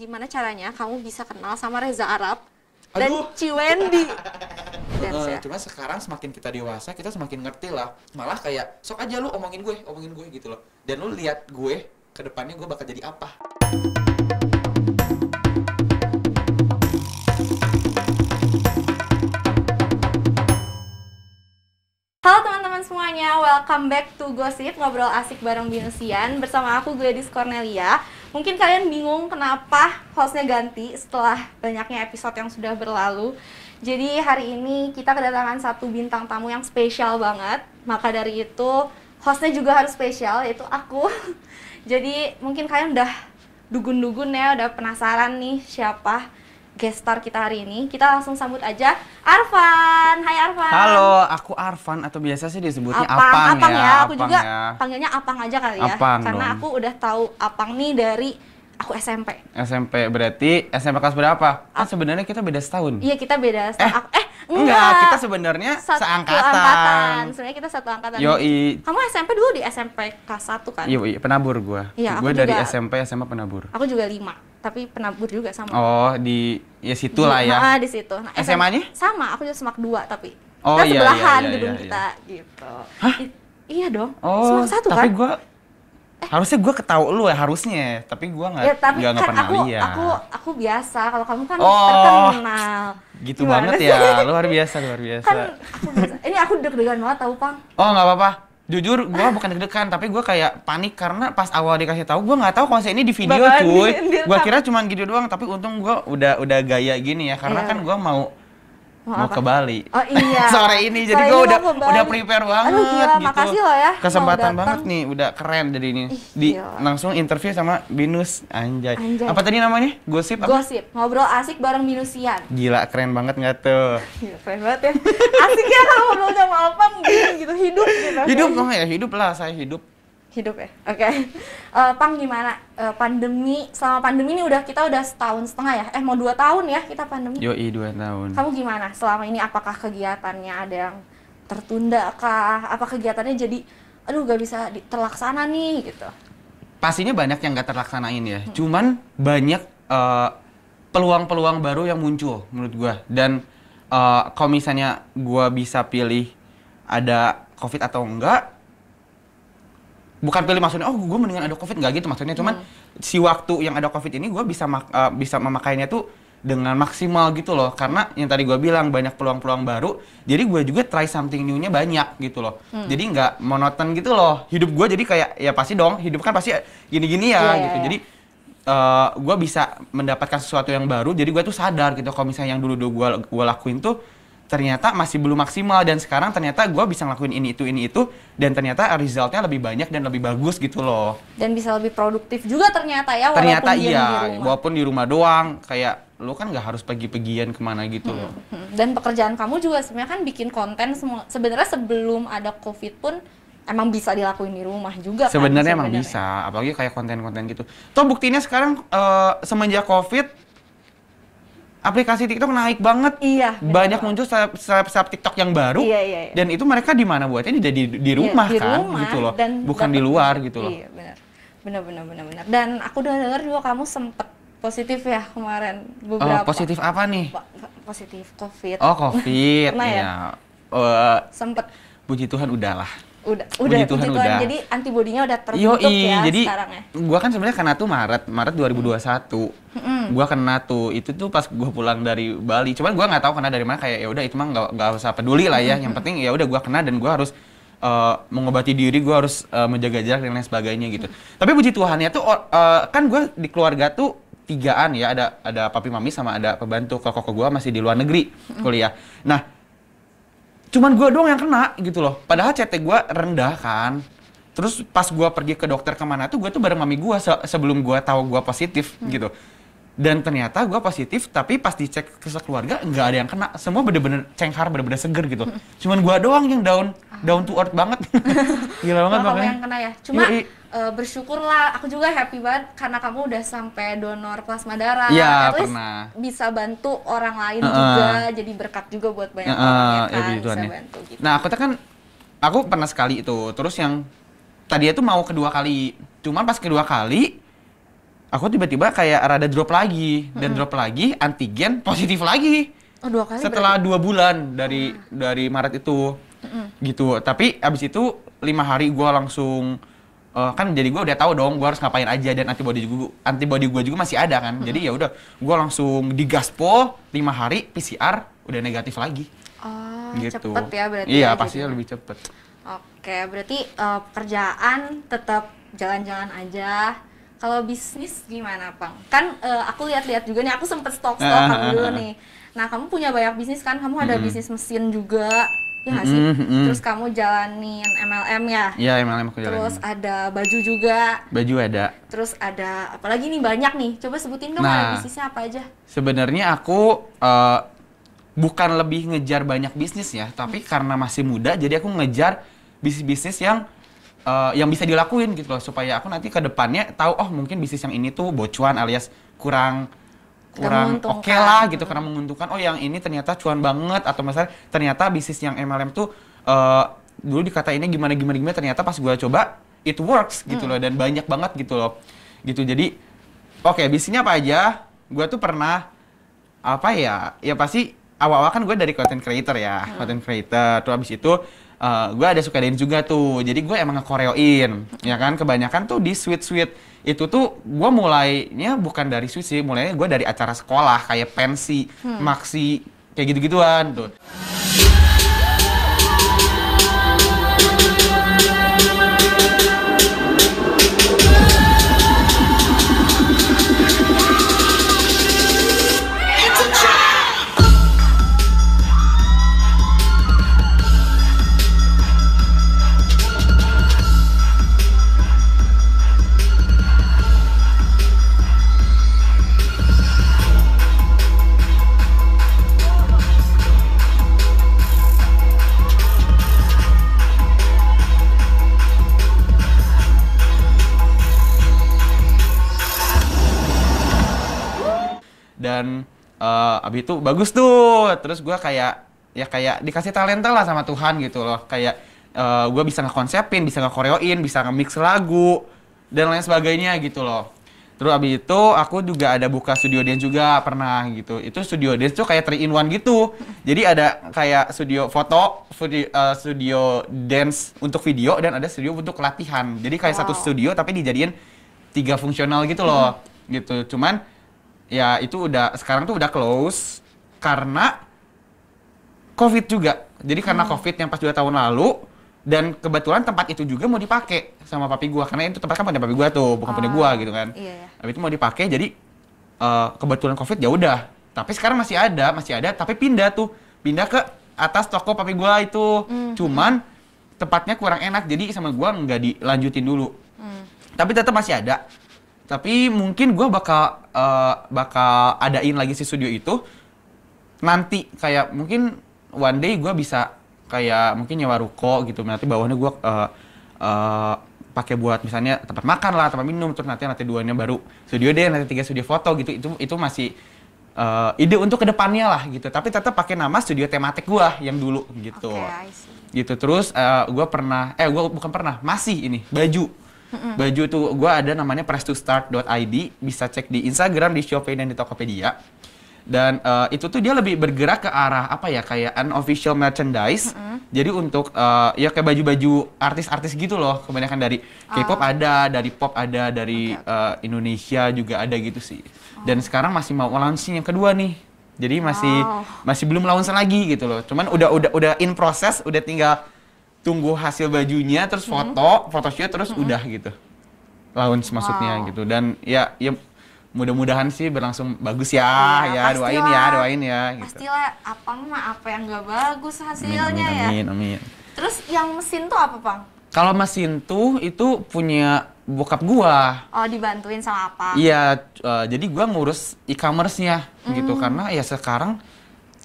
gimana caranya kamu bisa kenal sama Reza Arab dan Aduh. Ciwendy. Cuma sekarang semakin kita dewasa, kita semakin ngerti lah. Malah kayak, sok aja lu omongin gue gitu loh. Dan lu lihat gue, ke depannya gue bakal jadi apa. Halo teman-teman semuanya, welcome back to Gosip, ngobrol asik bareng Binusian. Bersama aku Gladys Cornelia. Mungkin kalian bingung kenapa hostnya ganti setelah banyaknya episode yang sudah berlalu. Jadi hari ini kita kedatangan satu bintang tamu yang spesial banget. Maka dari itu hostnya juga harus spesial, yaitu aku. Jadi mungkin kalian udah dugun-dugun ya, udah penasaran nih siapa guest star kita hari ini. Kita langsung sambut aja Arfan. Hai Arfan. Halo, aku Arfan atau biasa sih disebutnya Apang, Apang ya. Aku juga ya. panggilnya Apang aja kali ya. Apang karena dong. aku udah tahu Apang nih dari aku SMP. SMP berarti SMP kelas berapa? Kan sebenarnya kita beda setahun. Iya, kita beda. Enggak, kita sebenarnya satu seangkatan. angkatan. Sebenarnya kita satu angkatan. Yoi. Kamu SMP dulu di SMP kelas 1 kan? Iya, penabur gua. Iya, aku Gua dari juga. SMP SMA penabur. Aku juga 5, tapi penabur juga sama. Oh, di ya situ lah ya. Di situ. Nah, SMA-nya? Sama, aku juga Semak 2 tapi. Oh, kita iya, sebelahan iya, gedung iya, kita gitu. Hah? Iya dong. Oh, Semak 1 tapi kan? gua harusnya gua ketahu lu ya harusnya, tapi gua Ya, tapi nggak kan pernah lihat. aku biasa. Kalau kamu kan Oh. terkenal. Gitu Gimana banget sih? ya, luar biasa, luar biasa. Kan aku biasa. Ini aku deg-degan banget tahu, Pang. Oh, nggak apa-apa. Jujur, gue bukan deg-degan, tapi gue kayak panik karena pas awal dikasih tahu, gue nggak tahu konser ini di video, Bakalan cuy. dia Gue tahu. kira cuma gitu doang, tapi untung gue udah gaya gini ya, karena Iya. kan gue mau Apa? ke Bali. Oh iya. Sore ini, jadi Sore gue ini udah mau ke Bali. udah prepare banget Aduh, gila, gitu. makasih loh ya, mau Kesempatan datang. banget nih, udah keren jadi ini. Ih, Di gila. langsung interview sama Binus, anjay. Anjay. Apa tadi namanya? Gosip apa? Gosip, ngobrol asik bareng Binusian. Gila, keren banget nggak tuh? Gila, keren banget ya. Asik ya kalau ngobrol sama Alpang gini gitu, hidup gitu. Hidup dong ya, hidup lah, saya hidup. Hidup ya. Oke. Pang gimana? Pandemi, selama pandemi ini kita udah setahun setengah ya? Mau 2 tahun ya kita pandemi. Yoi, 2 tahun. Kamu gimana selama ini? Apakah kegiatannya ada yang tertunda kah? Apa kegiatannya jadi aduh gak bisa terlaksana nih gitu? Pastinya banyak yang nggak terlaksanain ya. Cuman banyak peluang-peluang baru yang muncul menurut gua. Dan kalau misalnya gua bisa pilih ada COVID atau enggak, bukan pilih maksudnya, oh gue mendingan ada COVID, nggak gitu maksudnya. Cuman si waktu yang ada COVID ini gue bisa memakainya tuh dengan maksimal gitu loh. Karena yang tadi gue bilang banyak peluang-peluang baru, jadi gue juga try something new-nya banyak gitu loh. Jadi nggak monoton gitu loh. Hidup gue jadi kayak, ya pasti dong, hidup kan pasti gini-gini ya Iya, gitu. iya. Jadi gue bisa mendapatkan sesuatu yang baru, jadi gue tuh sadar gitu kalau misalnya yang dulu-dulu gue lakuin tuh ternyata masih belum maksimal, dan sekarang ternyata gue bisa ngelakuin ini itu dan ternyata resultnya lebih banyak dan lebih bagus gitu loh. Dan bisa lebih produktif juga ternyata ya, Ternyata walaupun diam iya, di rumah. walaupun di rumah doang, kayak lu kan nggak harus pergi-pergian kemana gitu loh. Dan pekerjaan kamu juga sebenarnya kan bikin konten semua. Sebenarnya sebelum ada COVID pun emang bisa dilakuin di rumah juga kan. Sebenarnya emang bisa, apalagi kayak konten-konten gitu. Toh buktinya sekarang semenjak COVID aplikasi TikTok naik banget. Iya. bener Banyak banget. muncul seleb TikTok yang baru. Iya, iya, iya. Dan itu mereka di mana buatnya di rumah Iya, di kan rumah, gitu loh. dan Bukan di dapet- luar gitu loh. Iya, benar. Dan aku udah dengar juga kamu sempet positif ya kemarin beberapa. Positif apa nih? Positif COVID. Oh, COVID. Pernah ya? Iya. Sempet. Puji Tuhan udahlah. Udah, Puji Tuhan udah. Jadi antibodinya udah terbentuk ya jadi sekarang ya. gua kan sebenarnya kena tuh Maret 2021. Gua kena tuh, itu tuh pas gua pulang dari Bali. Cuman gua nggak tahu kena dari mana, kayak ya udah itu mah nggak usah peduli lah ya. Yang penting ya udah gua kena dan gua harus mengobati diri, gua harus menjaga jarak dan lain sebagainya gitu. Tapi puji Tuhan ya tuh kan gua di keluarga tuh 3-an ya, ada papi mami sama ada pembantu. Kalau koko gua masih di luar negeri kuliah. Nah, cuman gue doang yang kena gitu loh. Padahal CT gue rendah kan. Terus pas gue pergi ke dokter kemana tuh, gue tuh bareng mami gue sebelum gue tahu gue positif gitu. Dan ternyata gue positif, tapi pas dicek ke sekeluarga nggak ada yang kena. Semua bener-bener cenghar, bener-bener seger gitu. Cuman gue doang yang down to earth banget. Gila banget Kalau kamu makanya. yang kena ya. Cuma Yoi. bersyukurlah, aku juga happy banget karena kamu udah sampai donor plasma darah. Iya, At least pernah. bisa bantu orang lain juga, jadi berkat juga buat banyak orang ya kan, puji Tuhan bisa ya. bantu gitu. Nah, aku pernah sekali itu. Terus yang tadi itu mau kedua kali. Cuman pas kedua kali aku tiba-tiba kayak rada drop lagi dan drop lagi, antigen positif lagi. Oh, 2 kali setelah berarti? 2 bulan dari Maret itu. Gitu. Tapi abis itu 5 hari gue langsung kan jadi gue udah tahu dong gue harus ngapain aja dan antibody gue juga masih ada kan. Jadi ya udah gue langsung digaspol 5 hari PCR udah negatif lagi. Oh, Gitu. cepet ya berarti. Iya, ya, pastinya jadinya. lebih cepet. Oke, berarti pekerjaan tetap jalan-jalan aja. Kalau bisnis gimana, Bang? Kan aku lihat-lihat juga nih, aku sempet stok kamu dulu nih. Nah, kamu punya banyak bisnis kan? Kamu ada bisnis mesin juga, ya nggak sih? Terus kamu jalanin MLM ya? Iya, MLM aku jalanin. Terus ada baju juga. Baju ada. Terus ada apalagi nih, banyak nih. Coba sebutin dong Nah, ada bisnisnya apa aja? Sebenarnya aku bukan lebih ngejar banyak bisnis ya, tapi karena masih muda jadi aku ngejar bisnis-bisnis yang bisa dilakuin gitu loh, supaya aku nanti ke depannya tahu oh mungkin bisnis yang ini tuh bocuan alias kurang oke lah gitu, karena menguntungkan. Oh yang ini ternyata cuan banget, atau misalnya ternyata bisnis yang MLM tuh dulu dikatainnya gimana ternyata pas gue coba it works gitu loh, dan banyak banget gitu loh gitu. Jadi oke, bisnisnya apa aja? Gue tuh pernah apa ya pasti awal-awal kan gue dari content creator ya, content creator. Terus abis itu gue ada suka dance juga tuh, jadi gue emang nge-koreoin ya kan. Kebanyakan tuh di sweet itu tuh gue mulainya bukan dari sweet sih, mulainya gue dari acara sekolah kayak pensi, maksi, kayak gitu-gituan tuh. Dan abis itu bagus tuh, terus gue kayak dikasih talenta lah sama Tuhan gitu loh, kayak gue bisa ngekonsepin, bisa ngekoreoin, bisa nge-mix lagu dan lain sebagainya gitu loh. Terus abis itu aku juga ada buka studio dance juga pernah gitu. Itu studio dance tuh kayak 3 in 1 gitu. Jadi ada kayak studio foto, studio dance untuk video, dan ada studio untuk latihan. Jadi kayak satu studio tapi dijadiin 3 fungsional gitu loh. Gitu. Cuman ya itu sekarang tuh udah close karena COVID juga. Jadi karena COVID yang pas 2 tahun lalu, dan kebetulan tempat itu juga mau dipakai sama papi gua, karena itu tempat kan punya papi gua tuh, bukan punya gua gitu kan. Iya. Habis itu mau dipakai, jadi kebetulan COVID ya udah. Tapi sekarang masih ada, tapi pindah ke atas toko papi gua itu. Cuman tempatnya kurang enak, jadi sama gua nggak dilanjutin dulu. Tapi tetap masih ada. Tapi mungkin gue bakal adain lagi si studio itu nanti, kayak mungkin one day gue bisa kayak mungkin nyewa ruko gitu, nanti bawahnya gue pakai buat misalnya tempat makan lah, tempat minum, terus nanti 2-nya baru studio deh, nanti 3 studio foto gitu. Itu masih ide untuk kedepannya lah gitu, tapi tetap pakai nama studio tematik gue yang dulu gitu. Gitu. Terus gue masih ini baju tuh gue ada namanya press2start.id, bisa cek di Instagram, di Shopee, dan di Tokopedia. Dan itu tuh dia lebih bergerak ke arah apa ya, kayak unofficial merchandise. Jadi untuk ya kayak baju-baju artis-artis gitu loh, kebanyakan dari K-pop ada, dari pop ada, dari Indonesia juga ada gitu sih. Dan sekarang masih mau launching yang kedua nih. Jadi masih belum launch lagi gitu loh. Cuman udah in process, udah tinggal tunggu hasil bajunya, terus photoshoot, terus udah gitu launch maksudnya gitu. Dan ya mudah-mudahan sih berlangsung bagus ya, doain ya gitu. Pastilah, apa yang nggak bagus hasilnya ya. Amin. Terus yang mesin tuh apa, Bang? Kalau mesin tuh itu punya bokap gua. Oh, dibantuin sama apa? Iya, jadi gua ngurus e-commerce-nya gitu, karena ya sekarang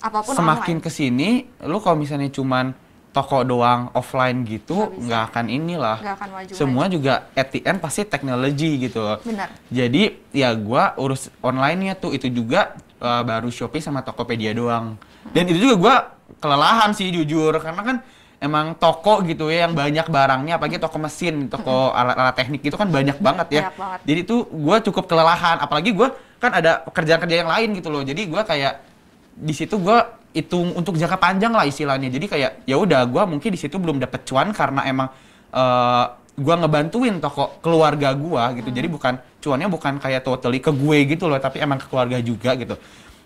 apapun semakin kesini, lu kalau misalnya cuman toko doang offline gitu nggak akan maju. Semua juga at the end pasti teknologi gitu loh. Benar. Jadi ya gua urus online-nya tuh, itu juga baru Shopee sama Tokopedia doang. Dan itu juga gua kelelahan sih jujur, karena kan emang toko gitu ya yang banyak barangnya, apalagi toko mesin, toko alat-alat teknik itu kan banyak banget ya. Banyak banget. Jadi tuh gue cukup kelelahan, apalagi gue kan ada kerjaan-kerja yang lain gitu loh. Jadi gue kayak di situ gue hitung untuk jangka panjang lah istilahnya. Jadi kayak ya udah gue mungkin di situ belum dapet cuan karena emang gue ngebantuin toko keluarga gue gitu. Jadi cuannya bukan kayak totally ke gue gitu loh, tapi emang ke keluarga juga gitu.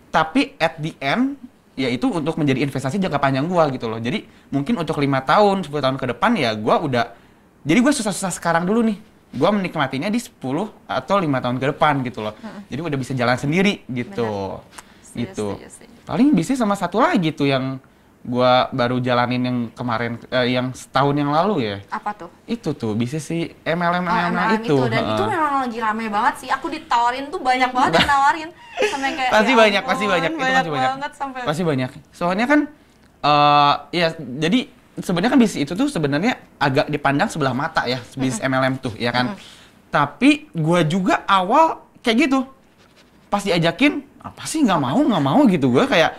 Tapi at the end ya itu untuk menjadi investasi jangka panjang gue gitu loh. Jadi mungkin untuk 5 tahun, 10 tahun ke depan ya gue udah, jadi gue susah-susah sekarang dulu nih. Gue menikmatinya di 10 atau 5 tahun ke depan gitu loh. Jadi udah bisa jalan sendiri gitu. Gitu. Paling bisnis sama satu lagi tuh yang gua baru jalanin yang kemarin yang setahun yang lalu ya. Apa tuh? Itu tuh bisnis si MLM itu. Dan itu memang lagi rame banget sih. Aku ditawarin tuh banyak banget yang nawarin. Sampai kayak pasti banyak. Itu pasti banyak. Banget sampai pasti banyak. Soalnya kan ya jadi sebenarnya kan bisnis itu tuh sebenarnya agak dipandang sebelah mata ya, bisnis MLM tuh ya kan. Tapi gua juga awal kayak gitu. Pas diajakin apa sih nggak mau gitu, gue kayak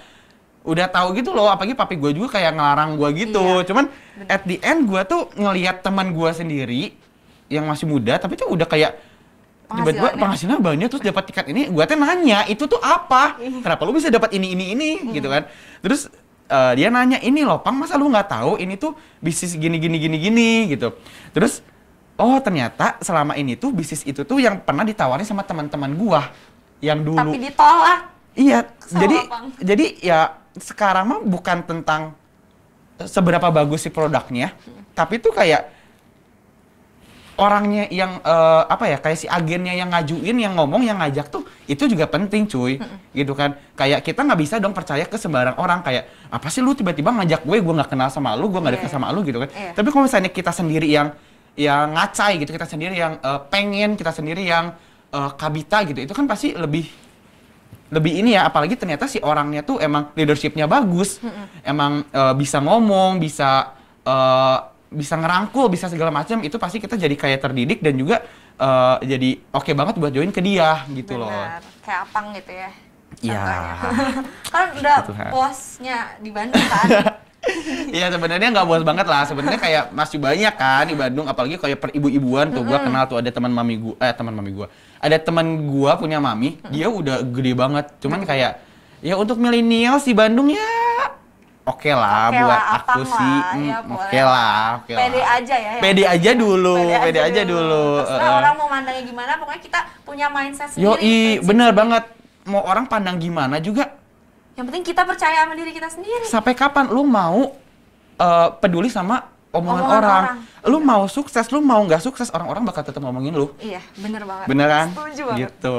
udah tahu gitu loh, apalagi papi gue juga kayak ngelarang gue gitu. Iya, cuman bener. At the end gue tuh ngelihat teman gue sendiri yang masih muda tapi tuh udah kayak tiba-tiba penghasilannya banyak terus dapat tiket ini, gue tuh nanya itu tuh apa, kenapa lu bisa dapat ini gitu kan. Terus dia nanya, ini loh Pang, masa lu nggak tahu ini tuh bisnis gini gitu. Terus oh ternyata selama ini tuh bisnis itu tuh yang pernah ditawarin sama teman-teman gue yang dulu. Tapi ditolak. Iya, jadi ya sekarang mah bukan tentang seberapa bagus si produknya, tapi tuh kayak orangnya yang kayak si agennya yang ngajuin, yang ngomong, yang ngajak tuh itu juga penting cuy, gitu kan. Kayak kita nggak bisa dong percaya ke sembarang orang, kayak apa sih lu tiba-tiba ngajak gue nggak kenal sama lu, gue nggak dekat sama lu gitu kan. Tapi kalau misalnya kita sendiri yang ngacai gitu, kita sendiri yang pengen, kita sendiri yang kabita gitu, itu kan pasti lebih ini ya, apalagi ternyata si orangnya tuh emang leadershipnya bagus, emang bisa ngomong, bisa ngerangkul, bisa segala macam, itu pasti kita jadi kayak terdidik dan juga jadi oke banget buat join ke dia gitu. Bener. Loh. Kayak Apang gitu ya. Iya. Kan udah bosnya di Bandung kan. Iya sebenarnya nggak bos banget lah, sebenarnya kayak masih banyak kan di Bandung, apalagi kayak per ibu-ibuan tuh. Gua kenal tuh ada teman mami gua, ada teman gua punya mami, dia udah gede banget, cuman kayak ya untuk milenial di Bandung ya oke lah buat aku sih, oke lah. Pede aja ya. Pede aja dulu. Terserah orang mau mandangnya gimana, pokoknya kita punya mindset sendiri. Bener banget, mau orang pandang gimana juga. Yang penting kita percaya sama diri kita sendiri. Sampai kapan lu mau peduli sama omongan orang? Lu mau sukses, lu mau nggak sukses, orang-orang bakal tetap ngomongin lu. Iya, bener banget. Bener kan? Setuju banget. Gitu.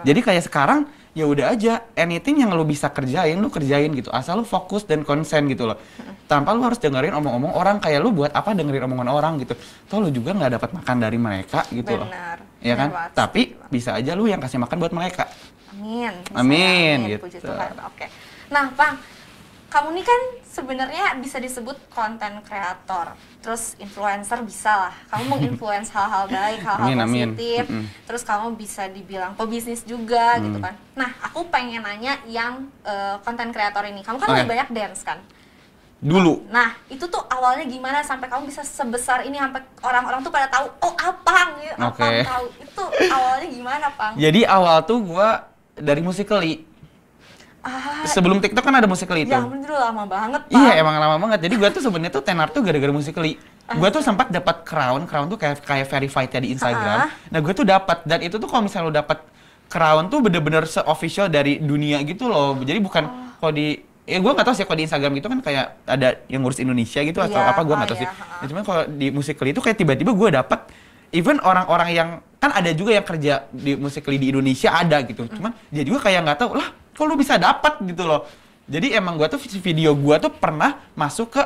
Jadi kayak sekarang ya udah aja, anything yang lu bisa kerjain, lu kerjain gitu. Asal lu fokus dan konsen gitu loh. Tanpa lu harus dengerin omong-omong orang, kayak lu buat apa dengerin omongan orang gitu. Toh lu juga nggak dapat makan dari mereka gitu loh. Ya kan? Tapi bisa aja lu yang kasih makan buat mereka. Amin gitu. Puji Tuhan. Oke. Nah, Pang, kamu nih kan sebenarnya bisa disebut konten kreator, terus influencer bisa lah. Kamu menginfluence hal-hal baik, hal-hal positif. Terus kamu bisa dibilang pebisnis juga gitu kan. Nah, aku pengen nanya yang konten kreator ini. Kamu kan lebih banyak dance kan? Dulu. Nah, itu tuh awalnya gimana sampai kamu bisa sebesar ini, sampai orang-orang tuh pada tahu, oh Apang ya, Apang tahu. Itu awalnya gimana, Pang? Jadi awal tuh gua dari Musical.ly. Sebelum TikTok kan ada Musical.ly itu. Ya ampun, itu lama banget, Pang. Iya, emang lama banget. Jadi gua tuh sebenarnya tuh tenar tuh gara-gara Musical.ly. Gua tuh sempat dapat crown tuh kayak verified ya di Instagram. Nah, gua tuh dapat, dan itu tuh kalau misalnya lo dapat crown tuh bener-bener se-official dari dunia gitu loh. Jadi bukan kalau di gue nggak tahu sih, kalau di Instagram gitu kan kayak ada yang ngurus Indonesia gitu atau apa, gue nggak tahu sih. Nah, cuman kalau di Musical.ly itu kayak tiba-tiba gue dapat, even orang-orang yang kan ada juga yang kerja di Musical.ly di Indonesia ada gitu. Cuman dia juga kayak nggak tahu lah, kok lu bisa dapat gitu loh. Jadi emang gue tuh video gue tuh pernah masuk ke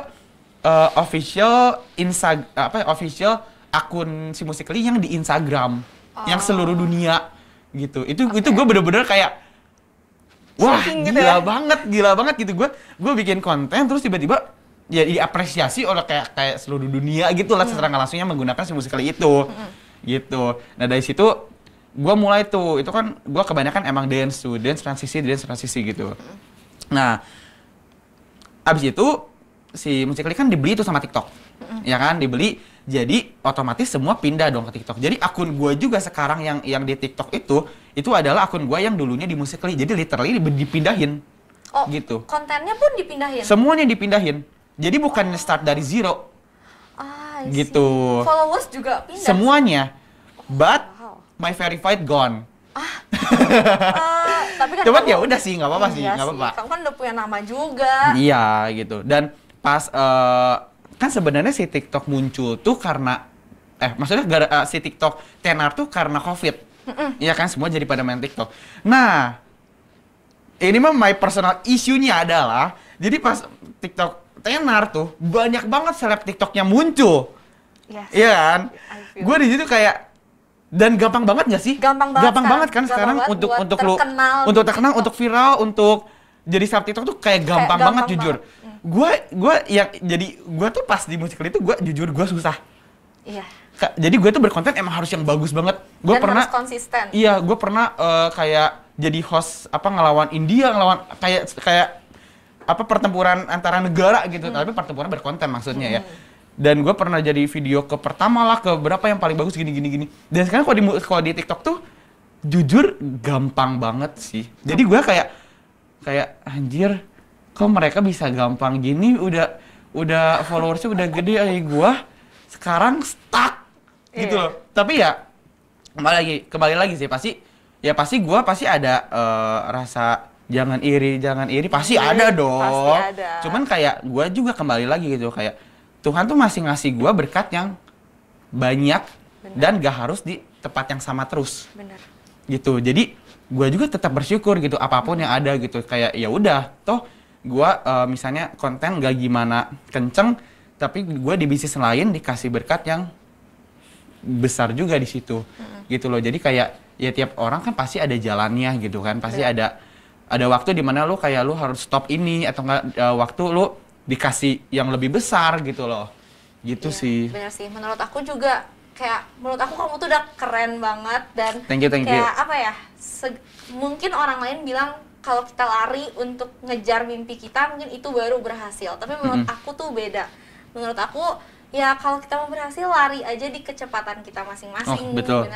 official akun si Musical.ly yang di Instagram, yang seluruh dunia gitu. Itu gue bener-bener kayak wah, gitu gila banget gitu. Gue bikin konten terus tiba-tiba ya diapresiasi oleh kayak seluruh dunia gitu lah, secara nggak langsungnya menggunakan si Musical.ly itu. Gitu. Nah, dari situ gue mulai tuh, itu kan gue kebanyakan emang dance transisi gitu. Nah, abis itu si Musical.ly kan dibeli itu sama TikTok. Ya kan, dibeli. Jadi otomatis semua pindah dong ke TikTok. Jadi akun gue juga sekarang yang di TikTok itu adalah akun gue yang dulunya di Musical.ly. Jadi literally dipindahin. Oh, gitu. Kontennya pun dipindahin? Semuanya dipindahin. Jadi bukan start dari zero. Gitu. Followers juga pindah? Semuanya. But my verified gone. Tapi kan cuman ya udah sih, nggak apa-apa sih, nggak apa-apa. Kamu kan udah punya nama juga. Iya gitu. Dan pas kan sebenarnya si TikTok muncul tuh karena maksudnya si TikTok tenar tuh karena COVID. Iya kan, semua jadi pada main TikTok. Nah, ini mah my personal issue-nya adalah jadi pas TikTok tenar tuh banyak banget seleb TikToknya muncul. Iya kan? Gue di situ kayak, dan gampang banget nggak sih? Gampang banget kan sekarang untuk lu terkenal, untuk viral, untuk jadi seleb TikTok tuh kayak gampang banget jujur. Gue tuh pas di Musical.ly itu gue jujur gue susah. Iya. Jadi gue tuh berkonten emang harus yang bagus banget. Gue pernah harus konsisten. Iya, gue pernah kayak jadi host ngelawan India, ngelawan kayak pertempuran antara negara gitu, tapi pertempuran berkonten maksudnya ya. Dan gue pernah jadi video ke pertama lah, ke berapa yang paling bagus gini. Dan sekarang kalau di TikTok tuh jujur gampang banget sih. Jadi gue kayak anjir, kok mereka bisa gampang gini, udah followersnya udah gede, gue sekarang stuck gitu loh. Tapi ya kembali lagi sih, pasti gue ada rasa jangan iri pasti ada dong. Pasti ada. Cuman kayak gue juga kembali lagi gitu, kayak Tuhan tuh masih ngasih gue berkat yang banyak. Bener. Dan gak harus di tempat yang sama terus. Bener. Gitu. Jadi gue juga tetap bersyukur gitu, apapun yang ada gitu. Kayak ya udah, toh gue misalnya konten gak gimana kenceng, tapi gue di bisnis lain dikasih berkat yang besar juga di situ. Gitu loh. Jadi kayak ya tiap orang kan pasti ada jalannya gitu kan. Pasti ada waktu di mana lu harus stop ini, atau enggak waktu lu dikasih yang lebih besar gitu loh. Gitu sih. Bener sih. Menurut aku juga menurut aku kamu tuh udah keren banget. Dan thank you. Kayak apa ya, mungkin orang lain bilang kalau kita lari untuk ngejar mimpi kita mungkin itu baru berhasil. Tapi menurut aku tuh beda. Menurut aku ya kalau kita mau berhasil, lari aja di kecepatan kita masing-masing. Betul.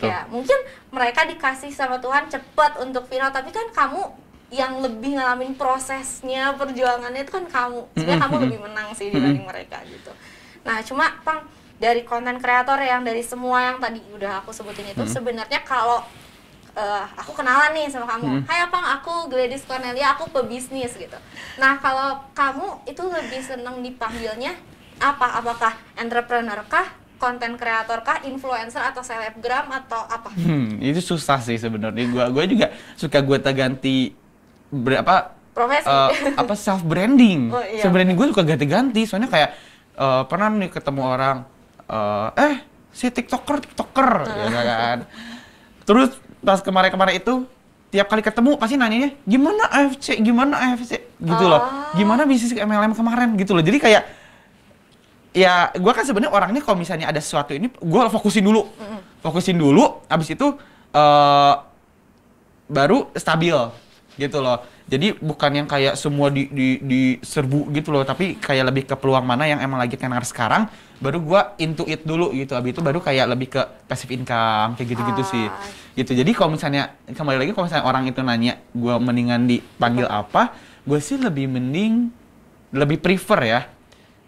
Kayak, mungkin mereka dikasih sama Tuhan cepat untuk viral, tapi kan kamu yang lebih ngalamin prosesnya, perjuangannya itu kan kamu. Sebenarnya kamu lebih menang sih dibanding mereka gitu. Nah, cuma Pang, dari konten kreator yang dari semua yang tadi udah aku sebutin itu, sebenarnya kalau aku kenalan nih sama kamu, hai Pang, aku Gladys Cornelia, aku pebisnis gitu. Nah, kalau kamu itu lebih seneng dipanggilnya apa? Apakah entrepreneur kah, konten kreator kah, influencer atau selebgram atau apa? Itu susah sih sebenarnya. Gue juga suka ganti profesi, self branding. Iya. Self branding gue suka ganti-ganti. Soalnya kayak pernah nih ketemu orang, si tiktoker, ya kan. Terus pas kemarin itu tiap kali ketemu pasti nanyanya gimana AFC gitu loh. Gimana bisnis MLM kemarin gitu loh. Jadi kayak ya gue kan sebenarnya orangnya kalau misalnya ada sesuatu ini gue fokusin dulu, abis itu baru stabil gitu loh. Jadi bukan yang kayak semua diserbu gitu loh, tapi kayak lebih ke peluang mana yang emang lagi tenar sekarang, baru gue into it dulu gitu. Abis itu baru kayak lebih ke passive income kayak gitu-gitu sih. Gitu. Jadi kalau misalnya kembali lagi, kalau misalnya orang itu nanya gue mendingan dipanggil apa, gue sih lebih prefer ya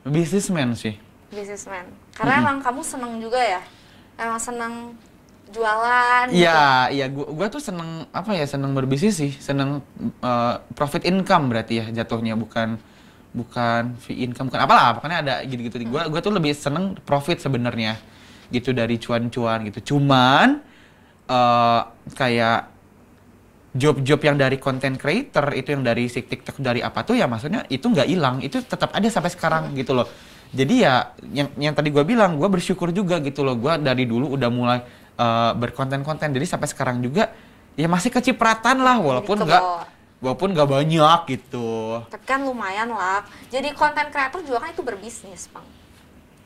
businessman sih. Businessman. Karena emang kamu seneng juga ya? Emang seneng jualan Iya, gitu. Iya, gua tuh seneng seneng berbisnis sih, seneng profit income berarti ya jatuhnya, bukan fee income, bukan apalah, pokoknya ada gitu-gitu. Gua tuh lebih seneng profit sebenarnya gitu, dari cuan-cuan gitu. Cuman kayak job-job yang dari content creator itu, yang dari TikTok, dari apa tuh ya, maksudnya itu nggak hilang, itu tetap ada sampai sekarang gitu loh. Jadi ya yang tadi gua bilang, gua bersyukur juga gitu loh, gua dari dulu udah mulai berkonten-konten, jadi sampai sekarang juga ya masih kecipratan lah, walaupun nggak banyak gitu. Tapi kan lumayan lah. Jadi konten kreator juga kan itu berbisnis, Bang.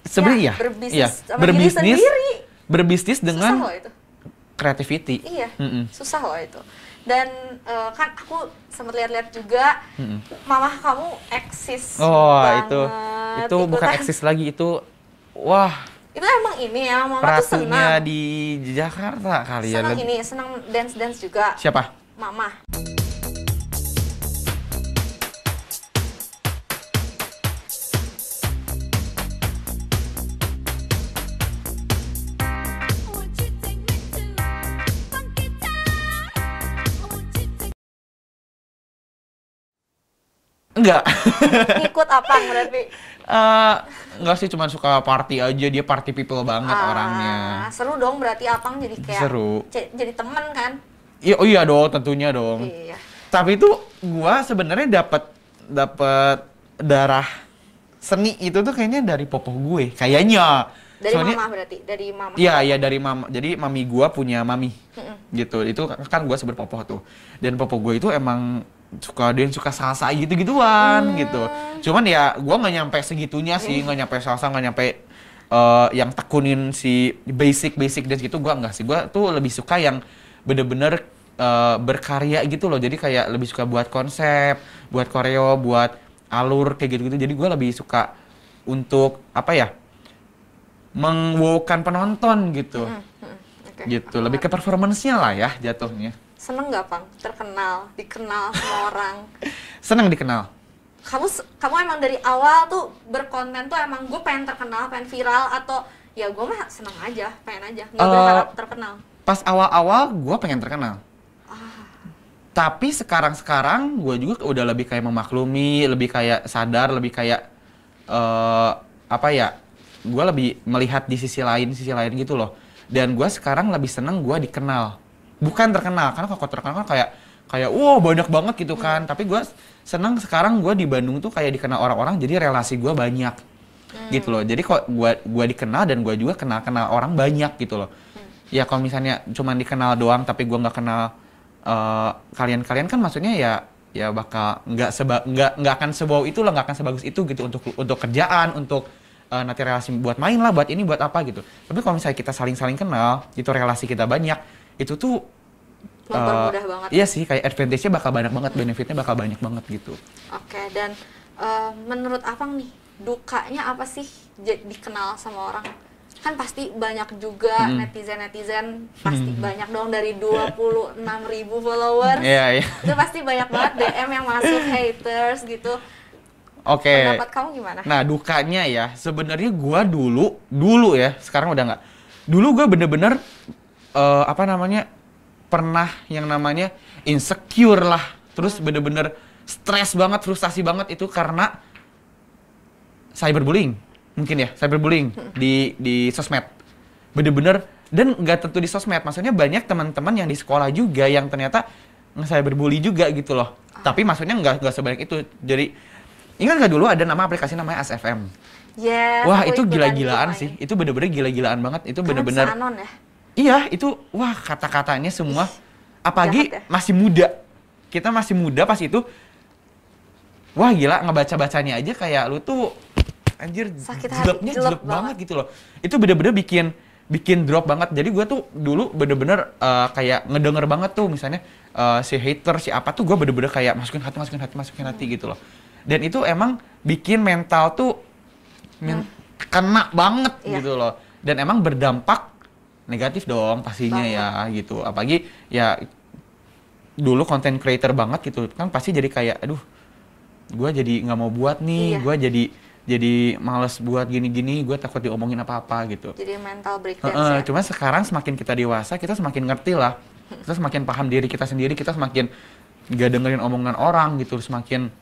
Sebenarnya ya, berbisnis dengan susah loh itu. creativity. Iya, susah loh itu. Dan kan aku sempat lihat-lihat juga, mamah kamu eksis banget. itu bukan eksis lagi, itu wah. Itu emang ini ya, mama tuh Ratunya senang. di Jakarta kali ya. Senang dance juga. Siapa? Mama. Enggak. Ngikut apa berarti? Enggak sih, cuma suka party aja, dia party people banget orangnya. Seru dong berarti Apang jadi kayak Seru. Jadi temen kan? Iya, oh iya dong, tentunya dong. Iya. Tapi itu gua sebenarnya dapat darah seni itu tuh kayaknya dari popo gue, kayaknya. Dari Soalnya, mama berarti, dari mama. Iya dari mama. Jadi mami gua punya mami. Gitu. Itu kan gua seberpopo tuh. Dan popo gue itu emang suka salsa gitu-gituan gitu. Cuman ya gua nggak nyampe segitunya sih, nggak nyampe salsa, nggak nyampe yang tekunin si basic dance gitu, gua nggak sih. Gua tuh lebih suka yang bener-bener berkarya gitu loh. Jadi kayak lebih suka buat konsep, buat koreo, buat alur kayak gitu-gitu. Jadi gua lebih suka untuk apa ya, mengwowkan penonton gitu. Gitu, lebih ke performance-nya lah ya jatuhnya. Seneng nggak, Pang? Dikenal sama orang. Seneng dikenal. Kamu emang dari awal tuh berkonten tuh emang gue pengen terkenal, pengen viral, atau ya gue mah seneng aja, pengen aja, nggak berharap terkenal. Pas awal-awal gue pengen terkenal. Tapi sekarang gue juga udah lebih kayak memaklumi, lebih kayak sadar, lebih kayak apa ya? Gue lebih melihat di sisi lain gitu loh. Dan gue sekarang lebih seneng gue dikenal, bukan terkenal. Karena kalau terkenal kan kayak wow banyak banget gitu kan. Tapi gue seneng sekarang gue di Bandung tuh kayak dikenal orang-orang, jadi relasi gue banyak gitu loh. Jadi kok gue dikenal dan gue juga kenal orang banyak gitu loh. Ya kalau misalnya cuma dikenal doang tapi gue nggak kenal kalian kan, maksudnya ya bakal nggak akan sebau itu lah, nggak akan sebagus itu gitu untuk kerjaan, untuk nanti relasi buat main lah, buat ini buat apa gitu. Tapi kalau misalnya kita saling kenal, itu relasi kita banyak, itu tuh mempermudah banget. Iya sih, kayak advantage-nya bakal banyak banget, benefitnya bakal banyak banget gitu. Oke, dan menurut Apang nih, dukanya apa sih dikenal sama orang? Kan pasti banyak juga netizen pasti banyak dong, dari 26.000 follower. Iya. Itu pasti banyak banget DM yang masuk, haters gitu. Oke. Pendapat kamu gimana? Nah, dukanya ya, sebenarnya gua dulu ya, sekarang udah nggak. Dulu gua bener-bener pernah yang namanya insecure lah, terus bener-bener stres banget, frustasi banget itu karena cyberbullying, mungkin ya, cyberbullying di sosmed. Bener-bener, dan nggak tentu di sosmed, maksudnya banyak teman-teman yang di sekolah juga yang ternyata nge-cyberbully juga gitu loh. Tapi maksudnya nggak sebanyak itu. Jadi ingat nggak dulu ada nama aplikasi namanya ASFM? Yes, wah itu gila-gilaan sih, itu bener-bener gila-gilaan banget, itu bener-bener. Anon ya? Iya, itu wah kata-katanya semua, apalagi ya? masih muda, kita masih muda pas itu, wah gila ngebaca-bacanya aja kayak lu tuh anjir jelek banget gitu loh. Itu bener-bener bikin drop banget. Jadi gue tuh dulu bener-bener kayak ngedenger banget tuh misalnya si hater si apa tuh, gue bener-bener kayak masukin hati gitu loh. Dan itu emang bikin mental tuh kena banget gitu loh. Dan emang berdampak negatif dong pastinya ya gitu. Apalagi ya dulu content creator banget gitu kan, pasti jadi kayak aduh gue jadi nggak mau buat nih, gue jadi males buat gini-gini, gue takut diomongin apa-apa gitu. Jadi mental breakdown ya. Cuma sekarang semakin kita dewasa, kita semakin ngerti lah, kita semakin paham diri kita sendiri, kita semakin gak dengerin omongan orang gitu, semakin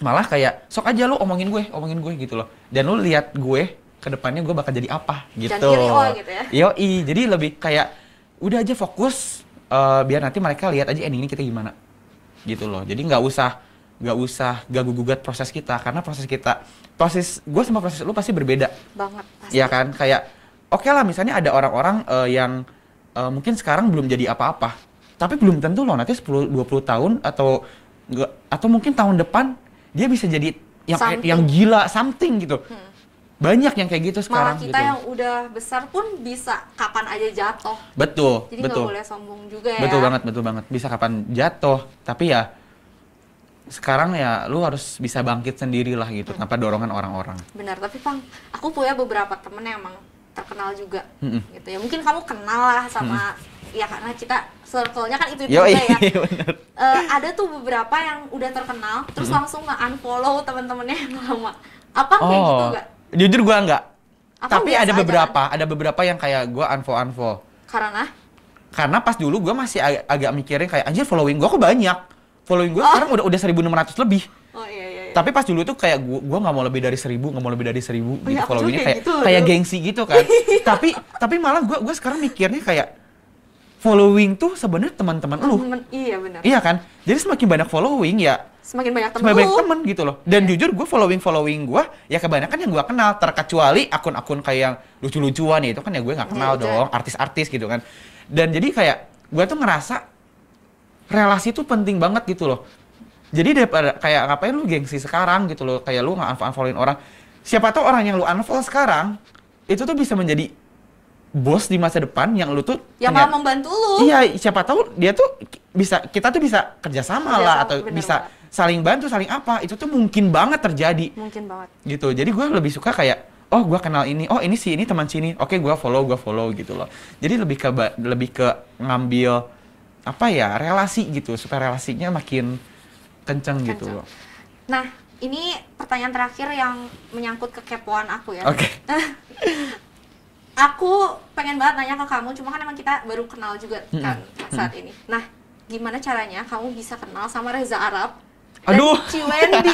malah kayak sok aja lu omongin gue gitu loh. Dan lu lihat gue ke depannya gue bakal jadi apa gitu. Jangan iri gitu ya. Yoi, jadi lebih kayak udah aja fokus biar nanti mereka lihat aja endingnya kita gimana. Gitu loh. Jadi nggak usah ganggu-gugat proses kita, karena proses gue sama proses lu pasti berbeda. Banget pasti. Iya kan? Kayak oke lah misalnya ada orang-orang yang mungkin sekarang belum jadi apa-apa. Tapi belum tentu loh nanti 10 20 tahun atau mungkin tahun depan dia bisa jadi yang gila something gitu. Banyak yang kayak gitu sekarang. Malah kita gitu. yang udah besar pun bisa kapan aja jatuh. Betul, Jadi betul. nggak boleh sombong juga ya. Betul banget. Bisa kapan jatuh, tapi ya sekarang ya lu harus bisa bangkit sendiri lah gitu, tanpa dorongan orang-orang. Benar, tapi Pang, aku punya beberapa temen yang emang terkenal juga, Mm-mm. gitu ya. Mungkin kamu kenal lah sama, ya karena kita circle-nya kan itu Yoi, juga ya. bener. Ada tuh beberapa yang udah terkenal, terus langsung nge-unfollow temen-temennya yang lama. Apa kayak gitu gak? Jujur gua enggak. Apa Tapi biasa ada aja ada beberapa yang kayak gua unfollow. Karena Pas dulu gua masih agak mikirin kayak anjir following gua kok banyak. Following gua sekarang udah 1.600 lebih. oh iya. Tapi pas dulu tuh kayak gua nggak mau lebih dari 1.000, nggak mau lebih dari 1.000 gitu iya, aku juga followingnya kayak kayak gitu loh kayak dulu. gengsi gitu kan. tapi malah gua sekarang mikirnya kayak following tuh sebenarnya teman-teman lu. Iya benar. Iya kan? Jadi semakin banyak following ya Semakin banyak temen semakin banyak lu. temen gitu loh. Dan jujur gue following gue ya kebanyakan yang gue kenal, terkecuali akun-akun kayak yang lucu-lucuan ya, itu kan ya gue nggak kenal Iya, dong, artis-artis gitu kan. Dan jadi kayak gue tuh ngerasa relasi tuh penting banget gitu loh. Jadi daripada kayak ngapain lu gengsi sekarang gitu loh, kayak lu nge-unfollowin orang. Siapa tahu orang yang lu unfollow sekarang itu tuh bisa menjadi bos di masa depan yang lu tuh Yang malah membantu lu. Iya, siapa tahu dia tuh kita tuh bisa kerjasama lah atau bener bisa banget. saling bantu, saling apa. Itu tuh mungkin banget terjadi. Mungkin banget. Gitu. Jadi gue lebih suka kayak oh gue kenal ini, oh ini sih, ini teman sini. Oke, gue follow gitu loh. Jadi lebih ke ngambil apa ya, relasi gitu supaya relasinya makin kenceng gitu loh. Nah, ini pertanyaan terakhir yang menyangkut kekepoan aku ya. Oke. Aku pengen banget nanya ke kamu, cuma kan emang kita baru kenal juga kan saat ini. Nah, gimana caranya kamu bisa kenal sama Reza Arab dan Aduh. Ciwendy?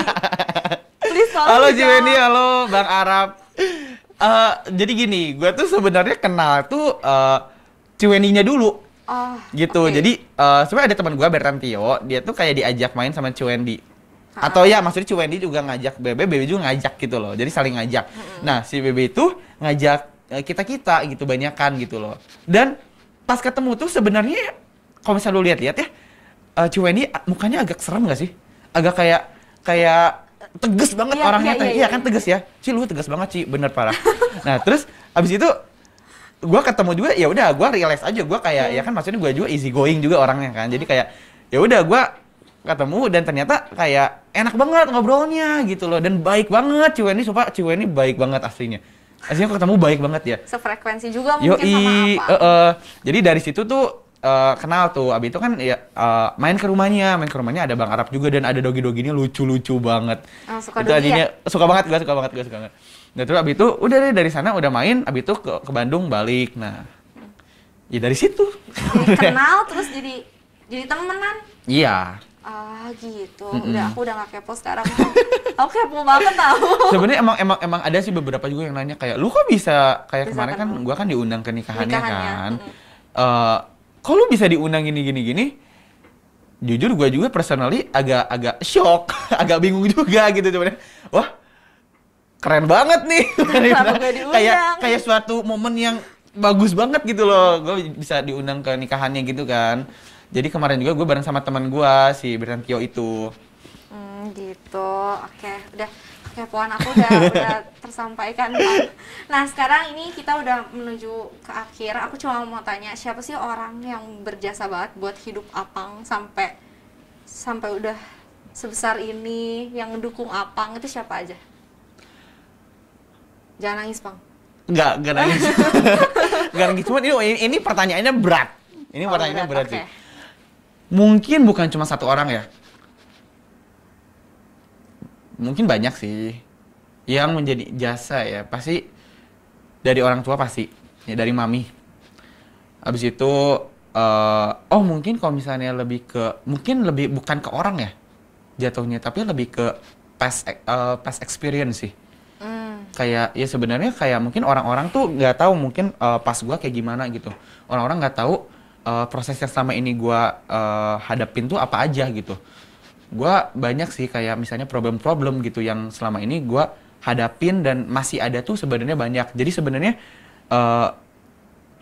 Please tolong Halo dijawab. Ciwendy, halo Bang Arab. Jadi gini, gue tuh sebenarnya kenal tuh Ciwendy-nya dulu. Oh, Gitu. oke. Jadi sebenarnya ada teman gue Bertantio, dia tuh kayak diajak main sama Ciwendy. Atau ya maksudnya Ciwendy juga ngajak Bebe juga ngajak gitu loh. Jadi saling ngajak. Nah, si Bebe itu ngajak kita gitu banyakan gitu loh. Dan pas ketemu tuh sebenarnya kalau misalnya lu lihat-lihat ya, Ciwendy mukanya agak serem gak sih? Agak kayak tegas banget Iya, orangnya. iya, Kan tegas ya. Ci lu tegas banget Ci, bener parah. Nah, terus abis itu gue ketemu juga ya udah gue realize aja gue kayak ya kan maksudnya gue juga easy going juga orangnya kan. Jadi kayak ya udah gue ketemu dan ternyata kayak enak banget ngobrolnya gitu loh dan baik banget Ciwendy baik banget aslinya. Aslinya ketemu baik banget ya. Sefrekuensi juga mungkin sama Yoi, apa? jadi dari situ tuh kenal tuh. Abis itu kan ya main ke rumahnya ada Bang Arab juga dan ada dogi-doginya lucu-lucu banget. Oh, suka Itu dogi adanya ya? suka banget. Nah terus abis itu udah deh dari sana udah main, abis itu ke Bandung balik. Nah, ya dari situ. Jadi kenal terus jadi temenan. Iya. Ah gitu. Udah aku udah gak kepo sekarang. Aku kepo banget tau. Sebenarnya emang ada sih beberapa juga yang nanya kayak lu kok bisa kayak Bisa kemarin kan ketemu. gua kan diundang ke nikahannya Nikahannya, kan. Kok lu bisa diundang gini? Jujur gua juga personally agak shock, agak bingung juga gitu sebenarnya. Wah, keren banget nih. Kenapa gak diundang? kayak suatu momen yang bagus banget gitu loh. Gua bisa diundang ke nikahannya gitu kan. Jadi kemarin juga gue bareng sama teman gue si Bertantio itu. Gitu. Oke, udah kekepoan aku udah tersampaikan, Bang. Nah, sekarang ini kita udah menuju ke akhir. Aku cuma mau tanya, siapa sih orang yang berjasa banget buat hidup Apang sampai udah sebesar ini, yang ngedukung Apang itu siapa aja? Jangan nangis, Bang. Enggak nangis. Enggak nangis. Cuman ini pertanyaannya berat. Ini pertanyaannya berat sih. Oke. Mungkin bukan cuma satu orang ya. Mungkin banyak sih yang menjadi jasa ya. Pasti dari orang tua pasti. Ya dari mami. Habis itu mungkin kalau misalnya mungkin lebih bukan ke orang ya jatuhnya, tapi lebih ke past experience sih. Kayak ya sebenarnya kayak mungkin orang-orang tuh nggak tahu mungkin pas gua kayak gimana gitu. Orang-orang nggak tahu proses yang selama ini gua hadapin tuh apa aja gitu. Gua banyak sih kayak misalnya problem-problem gitu yang selama ini gua hadapin dan masih ada tuh sebenarnya banyak. Jadi sebenarnya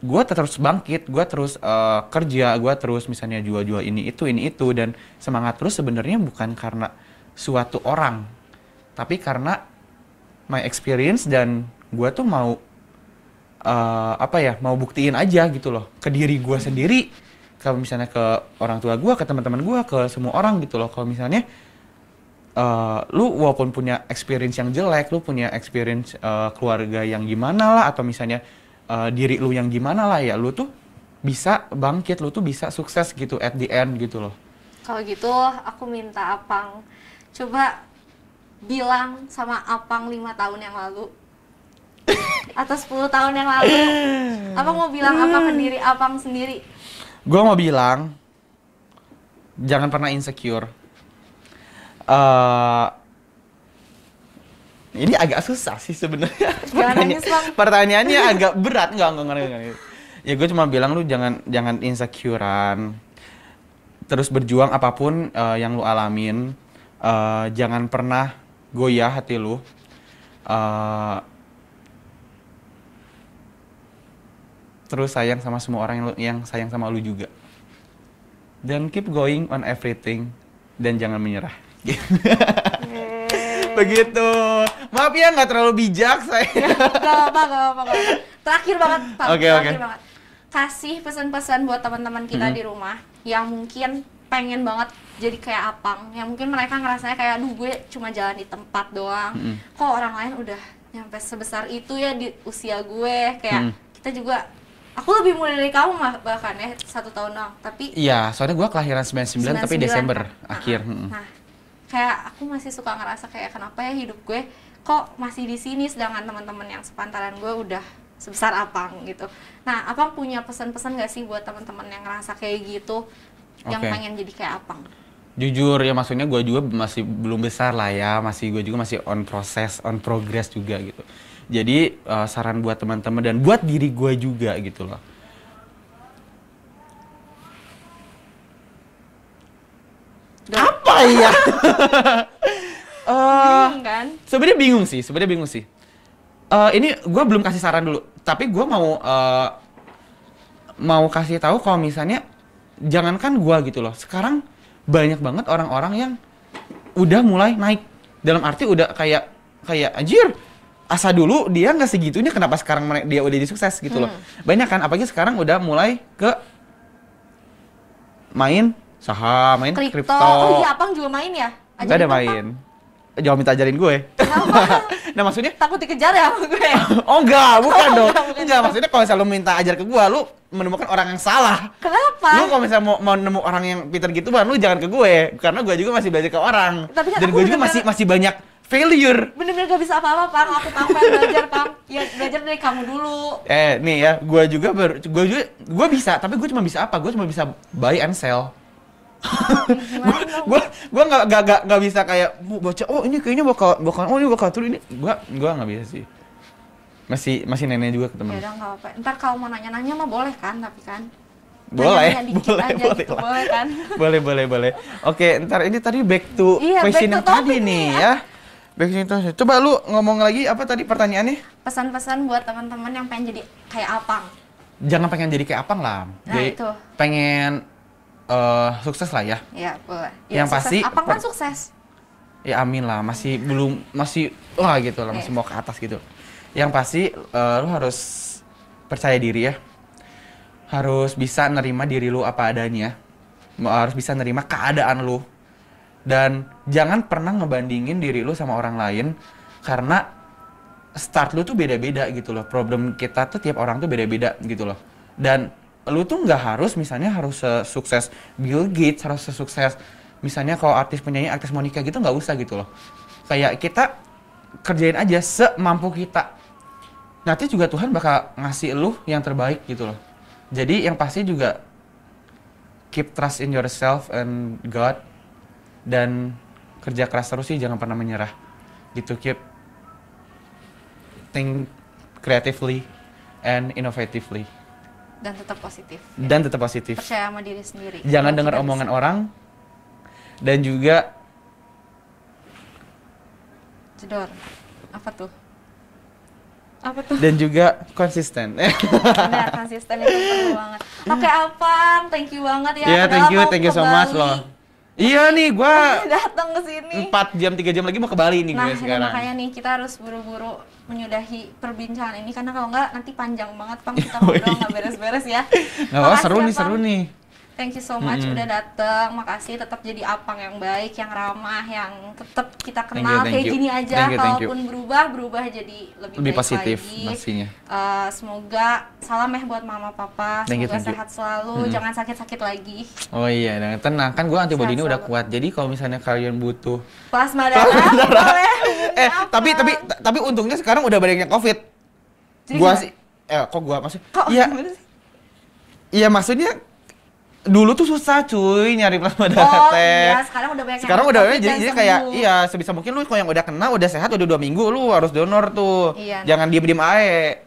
gue terus bangkit, gue terus kerja, gue terus misalnya jual-jual ini itu dan semangat terus sebenarnya bukan karena suatu orang, tapi karena my experience dan gue tuh mau mau buktiin aja gitu loh ke diri gue sendiri, kalau misalnya ke orang tua gue, ke teman-teman gue, ke semua orang gitu loh. Kalau misalnya lu walaupun punya experience yang jelek, lu punya experience keluarga yang gimana lah, atau misalnya diri lu yang gimana lah ya, lu tuh bisa bangkit, lu tuh bisa sukses gitu at the end gitu loh. Kalau gitu aku minta Apang coba bilang sama Apang 5 tahun yang lalu atau 10 tahun yang lalu. Apang mau bilang apa ke diri Apang sendiri? Gue mau bilang jangan pernah insecure. Ini agak susah sih sebenarnya. Pertanyaannya agak berat, enggak. Ya gue cuma bilang lu jangan insecurean. Terus berjuang apapun yang lu alamin. Jangan pernah goyah hati lu. Terus sayang sama semua orang yang sayang sama lu juga. Dan keep going on everything. Dan jangan menyerah. Begitu. Maaf ya nggak terlalu bijak saya. Gak apa-apa. Terakhir banget, Pak. Oke. Banget. Kasih pesan-pesan buat teman-teman kita di rumah yang mungkin pengen banget jadi kayak Apang, yang mungkin mereka ngerasanya kayak, aduh gue cuma jalan di tempat doang. Kok orang lain udah nyampe sebesar itu ya di usia gue, kayak kita juga. Aku lebih muda dari kamu bahkan ya 1 tahun doang, tapi iya, soalnya gue kelahiran 99 tapi Desember akhir. Nah, kayak aku masih suka ngerasa kayak kenapa ya hidup gue kok masih di sini sedangkan teman-teman yang sepantaran gue udah sebesar Apang gitu. Nah, Apang punya pesan-pesan gak sih buat teman-teman yang ngerasa kayak gitu, yang pengen jadi kayak Apang? Jujur ya, maksudnya gue juga masih belum besar lah ya, gue juga masih on progress juga gitu. Jadi saran buat teman-teman dan buat diri gue juga gitu loh. Apa ya? Bingung kan? Sebenarnya bingung sih. Ini gue belum kasih saran dulu, tapi gue mau kasih tahu kalau misalnya jangankan gue gitu loh. Sekarang banyak banget orang-orang yang udah mulai naik, dalam arti udah kayak anjir. Asa dulu dia nggak segitunya, kenapa sekarang dia udah jadi sukses gitu loh. Banyak kan, apalagi sekarang udah mulai ke main saham, main kripto. Oh iya, Apang juga main ya? Gak ada main. Jangan minta ajarin gue. Nah maksudnya takut dikejar ya sama gue? Oh bukan dong. Enggak, maksudnya kalau misalnya lu minta ajar ke gue, lu menemukan orang yang salah. Kenapa? Lu kalau misalnya mau nemu orang yang pintar gitu, lu jangan ke gue, karena gue juga masih belajar ke orang. Tapi kan dan gue juga masih banyak failure. Bener-bener gak bisa apa-apa, Pang. Aku pengen belajar, Pang. Ya, belajar dari kamu dulu. Nih ya, gue bisa, tapi gue cuma bisa apa? Gue cuma bisa buy and sell. Gue nggak bisa kayak baca, oh ini kayaknya bakal turun ini. Gue nggak bisa sih. Masih nenek juga ke temen. Ya udah nggak apa-apa. Ntar kalau mau nanya-nanya mah boleh kan, tapi kan. Boleh kan. Boleh. Oke, ntar ini tadi back to question yang tadi nih ya. Coba lu ngomong lagi apa tadi pertanyaannya? Pesan-pesan buat teman-teman yang pengen jadi kayak Apang. Jangan pengen jadi kayak Apang lah. Nah, jadi itu. Pengen sukses lah ya. Iya, boleh. Ya, yang pasti Apang kan sukses. Ya amin lah, masih gitu lah, masih mau ke atas gitu. Yang pasti lu harus percaya diri ya. Harus bisa nerima diri lu apa adanya. Harus bisa nerima keadaan lu. Dan jangan pernah ngebandingin diri lu sama orang lain, karena start lu tuh beda-beda gitu loh. Problem kita tuh tiap orang tuh beda-beda gitu loh. Dan lu tuh nggak harus misalnya harus sukses Bill Gates, harus sukses misalnya kalau artis penyanyi, artis Monica gitu, nggak usah gitu loh. Kayak kita kerjain aja semampu kita. Nanti juga Tuhan bakal ngasih lu yang terbaik gitu loh. Jadi yang pasti juga keep trust in yourself and God. Dan kerja keras terus sih, jangan pernah menyerah gitu. Keep think creatively and innovatively, dan tetap positif. Percaya sama diri sendiri. Jangan dengar omongan orang, dan juga jedor. Apa tuh? Dan juga konsisten. Benar, konsisten itu perlu banget. Oke, Apang, thank you banget ya. Yeah, thank you so much loh. Iya nih, gua datang ke sini. 4 jam 3 jam lagi mau ke Bali nih Nah, gue sekarang. makanya nih kita harus buru-buru menyudahi perbincangan ini karena kalau enggak nanti panjang banget Pang kita Oh, ngobrol iya. nggak beres-beres ya. Nggak apa, Makasih seru ya, nih, Pang. seru nih. Thank you so much udah dateng. Makasih, tetap jadi Apang yang baik, yang ramah, yang tetap kita kenal Thank kayak you. gini aja. Thank you. Kalaupun berubah jadi lebih Lebih baik positif lagi. pastinya. Semoga salam ya buat mama papa. Thank you, Semoga thank you. sehat selalu, jangan sakit-sakit lagi. Oh iya, dan tenang kan gue antibody ini Sehat udah selalu. kuat. Jadi kalau misalnya kalian butuh Plasma darah boleh. tapi untungnya sekarang udah banyaknya COVID. Jadi Gua gimana? sih kok gua masih Kok iya gimana sih? iya maksudnya dulu tuh susah cuy nyari plasma Oh darah teh. iya, sekarang udah banyak yang Sekarang udah COVID dan jadi kayak sembuh. iya sebisa mungkin lu kalau yang udah kena udah sehat udah 2 minggu lu harus donor tuh. Iya. Jangan diem-diem aja.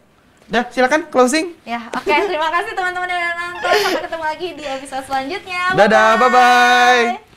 Dah, silakan closing. Ya, oke. Terima kasih teman-teman yang udah nonton. Sampai ketemu lagi di episode selanjutnya. Dadah, bye-bye.